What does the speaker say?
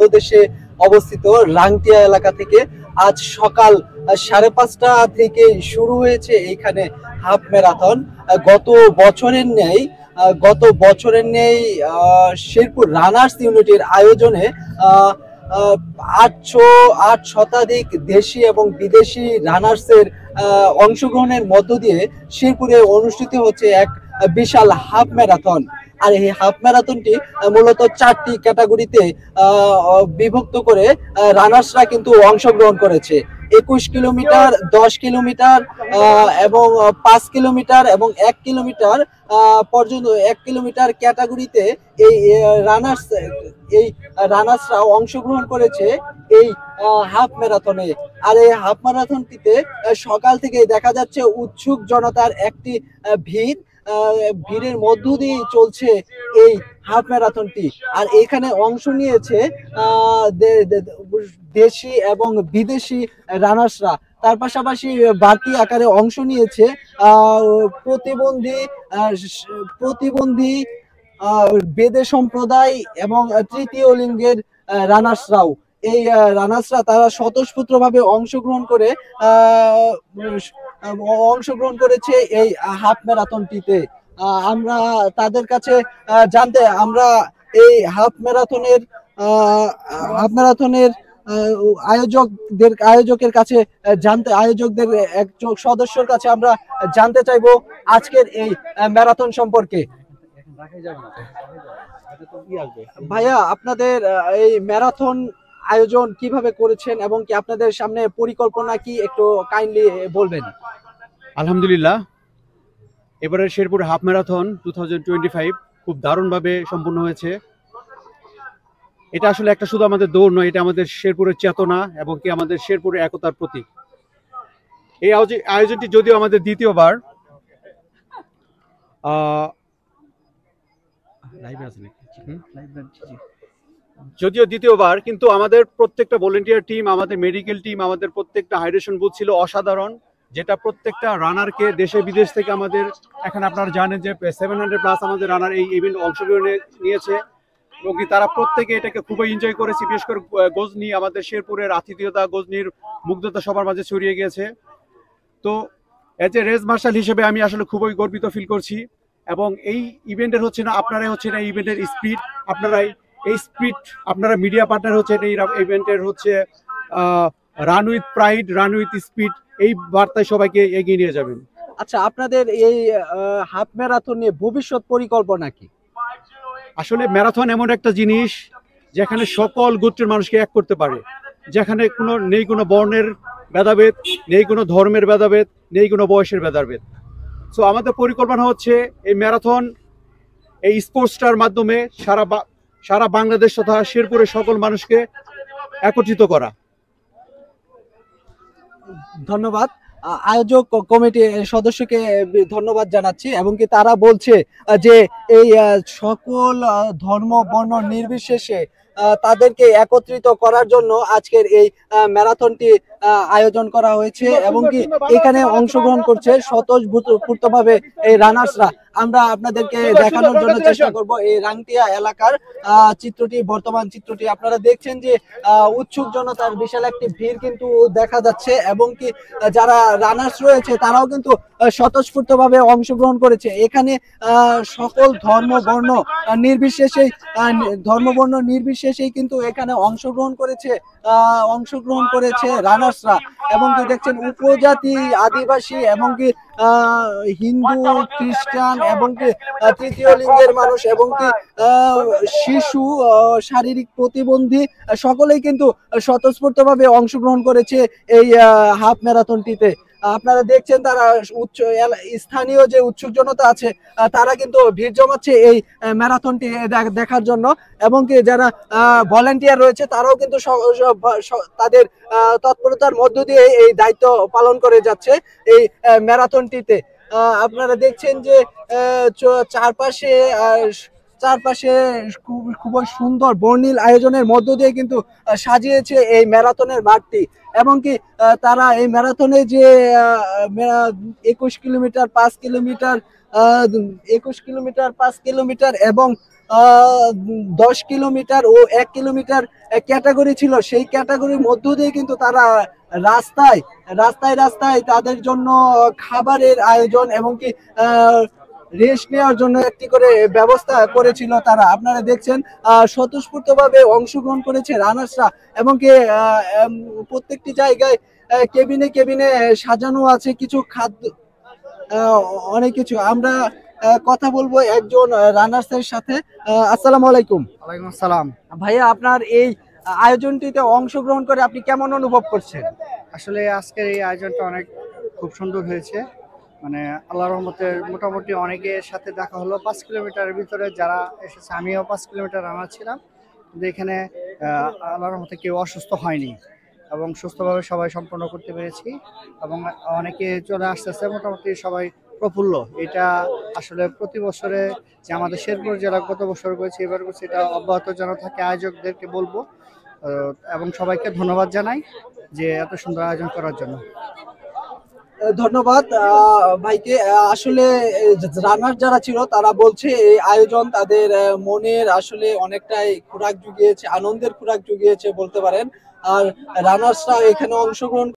প্রদেশে অবস্থিত রাংটিয়া এলাকা থেকে আজ সকাল 5:30 থেকে শুরু হয়েছে এইখানে হাফ ম্যারাথন। গত বছরের ন্যায় শেরপুর রানার্স ইউনিটির আয়োজনে 8 শতাধিক দেশি এবং বিদেশি রানার্সের অংশগ্রহণের মধ্য দিয়ে শেরপুরে অনুষ্ঠিত হচ্ছে এক বিশাল হাফ ম্যারাথন। আর এই হাফ ম্যারাথনটি মূলত 4টি ক্যাটাগরিতে বিভক্ত করে রানার্সরা কিন্তু অংশগ্রহণ করেছে। 21 কিলোমিটার, 10 কিলোমিটার এবং 5 কিলোমিটার এবং 1 কিলোমিটার পর্যন্ত 1 কিলোমিটার ক্যাটাগরিতে এই রানার্সরা অংশগ্রহণ করেছে এই হাফ ম্যারাথনে। আর এই হাফ ম্যারাথনটিতে সকাল থেকে দেখা যাচ্ছে উৎসুক জনতার একটি ভিড়ের মধ্য দিয়ে চলছে এই হাফ ম্যারাথনটি। আর এখানে অংশ নিয়েছে দেশি এবং বিদেশি রানার্সরা। তার পাশাপাশি বাড়তি আকারে অংশ নিয়েছে প্রতিবন্ধী বেদে সম্প্রদায় এবং তৃতীয় লিঙ্গের রানার্সরাও। এই রানার্সরা তারা স্বতঃস্ফূর্তভাবে অংশগ্রহণ করেছে এই হাফ ম্যারাথনটিতে। আমরা তাদের কাছে এই হাফ ম্যারাথনের আয়োজকের কাছে আয়োজকদের একজন সদস্যর কাছে আমরা জানতে চাইবো আজকের এই ম্যারাথন সম্পর্কে। ভাইয়া, আপনাদের এই ম্যারাথন আয়োজন কিভাবে করেছেন এবং কি আপনাদের সামনে পরিকল্পনা কি, একটু কাইন্ডলি বলবেন। আলহামদুলিল্লাহ, এবারে শেরপুর হাফ ম্যারাথন 2025 খুব দারুণভাবে সম্পন্ন হয়েছে। এটা আসলে একটা শুধু আমাদের দৌড় নয়, এটা আমাদের শেরপুরের চেতনা এবং কি আমাদের শেরপুরের একতার প্রতীক। এই আয়োজনটি যদিও আমাদের দ্বিতীয়বার, কিন্তু আমাদের প্রত্যেকটা ভলেন্টিয়ার টিম, আমাদের মেডিকেল টিম, আমাদের প্রত্যেকটা হাইড্রেশন বুথ ছিল অসাধারণ, যেটা প্রত্যেকটা রানারকে দেশে বিদেশ থেকে আমাদের এখানে আপনারা জানেন যে 700+ আমাদের রানার এই ইভেন্ট অংশগ্রহণ নিয়েছে এবং তারা প্রত্যেকে এটাকে খুবই এনজয় করেছে। বিশেষ করে গজনি, আমাদের শেরপুরের আতিথেয়তা, গজনির মুগ্ধতা সবার মাঝে ছড়িয়ে গিয়েছে। তো এজ এ রেস মার্শাল হিসেবে আমি আসলে খুবই গর্বিত ফিল করছি। এবং এই ইভেন্টের এই ইভেন্টের স্পিড, আপনারা মিডিয়া পার্টনার হচ্ছেন এই ইভেন্টের run with pride, run with speed, এই বার্তায় সবাইকে এগিয়ে নিয়ে যাবেন। আচ্ছা, আপনাদের এই হাফ ম্যারাথন নিয়ে ভবিষ্যৎ পরিকল্পনা কি? আসলে ম্যারাথন এমন একটা জিনিস যেখানে সকল গোত্রের মানুষকে এক করতে পারে, যেখানে নেই কোনো বর্ণের ভেদাভেদ, নেই কোনো ধর্মের ভেদাভেদ, নেই কোনো বয়সের ভেদাভেদ। সো আমাদের পরিকল্পনা হচ্ছে এই ম্যারাথন, এই স্পোর্টসটার মাধ্যমে সারা বাংলাদেশ তথা শেরপুরের সকল মানুষকে একত্রিত করা। ধন্যবাদ। আয়োজক কমিটির সদস্যকে ধন্যবাদ জানাচ্ছি এবং কি তারা বলছে যে এই সকল ধর্ম বর্ণ নির্বিশেষে তাদেরকে একত্রিত করার জন্য আজকের এই ম্যারাথনটি আয়োজন করা হয়েছে এবং কি এখানে অংশগ্রহণ করছে স্বতঃস্ফূর্তভাবে এই রানার্সরা। আমরা আপনাদেরকে দেখানোর জন্য চেষ্টা করব এই রাংটিয়া এলাকার বর্তমান চিত্রটি। আপনারা দেখছেন যে উৎসুক জনতার বিশাল একটি ভিড় কিন্তু দেখা যাচ্ছে এবং কি যারা রানার্স রয়েছে তারাও কিন্তু স্বতঃস্ফূর্তভাবে অংশগ্রহণ করেছে। এখানে সকল ধর্ম বর্ণ নির্বিশেষেই কিন্তু এখানে অংশগ্রহণ করেছে রানার্সরা। এবং কি দেখছেন উপজাতি, আদিবাসী এবং কি হিন্দু, খ্রিস্টান এবং কি তৃতীয় লিঙ্গের মানুষ এবং কি শিশু, শারীরিক প্রতিবন্ধী সকলেই কিন্তু স্বতঃস্ফূর্তভাবে অংশগ্রহণ করেছে এই হাফ ম্যারাথনটিতে। আপনারা দেখছেন তারা স্থানীয় যে উৎসুক জনতা আছে তারা কিন্তু ভিড় জমাচ্ছে এই ম্যারাথনটি দেখার জন্য এবং কি যারা ভলান্টিয়ার রয়েছে তারাও কিন্তু তাদের তৎপরতার মধ্য দিয়ে এই দায়িত্ব পালন করে যাচ্ছে এই ম্যারাথনটিতে। আপনারা দেখছেন যে চারপাশে খুব সুন্দর বর্ণিল আয়োজনের মধ্য দিয়ে কিন্তু সাজিয়েছে এই ম্যারাথনের মাঠটি এবং কি তারা এই ম্যারাথনে যে 21 কিলোমিটার, 5 কিলোমিটার এবং 10 কিলোমিটার ও 1 কিলোমিটার ক্যাটাগরি ছিল, সেই ক্যাটাগরির মধ্য দিয়ে কিন্তু তারা রাস্তায় রাস্তায় রাস্তায় তাদের জন্য খাবারের আয়োজন এবং কি রেস্ট নেওয়ার জন্য একটি করে ব্যবস্থা করেছিল তারা। আপনারা দেখছেন স্বতঃস্ফূর্তভাবে অংশগ্রহণ করেছে রানার্সরা এবং কি প্রত্যেকটি জায়গায় কেবিনে কেবিনে সাজানো আছে কিছু খাদ্য, অনেক কিছু। আমরা কথা বলবো একজন রানার্স এর সাথে। আসসালামু আলাইকুম। ওয়ালাইকুম আসসালাম। ভাইয়া, আপনার এই আয়োজনটিতে অংশগ্রহণ করে আপনি কেমন অনুভব করছেন? আসলে আজকের এই আয়োজনটা অনেক খুব সুন্দর হয়েছে। মানে আল্লাহর রহমতে মোটামুটি অনেকের সাথে দেখা হলো। 5 কিলোমিটারের ভিতরে যারা এসেছে, আমিও 5 কিলোমিটার রানার ছিলাম, কিন্তু এখানে আল্লাহর রহমতে কেউ অসুস্থ হয়নি এবং সুস্থভাবে সবাই সম্পন্ন করতে পেরেছি এবং অনেকে চলে আসতেছে, মোটামুটি সবাই প্রফুল্ল। এটা আসলে প্রতি বছরে যে আমাদের শেরপুর জেলা গত বছর করেছে, এবার করছে, এটা অব্যাহত যেন থাকে। আয়োজকদেরকে বলবো এবং সবাইকে ধন্যবাদ জানাই যে এত সুন্দর আয়োজন করার জন্য। ধন্যবাদ ভাইকে। আসলে রানার যারা ছিল তারা বলছে এই আয়োজন তাদের মনের আসলে অনেকটাই খোরাক জুগিয়েছে, আনন্দের খোরাক জুগিয়েছে বলতে পারেন। আর রানার্সরা এখানে অংশগ্রহণ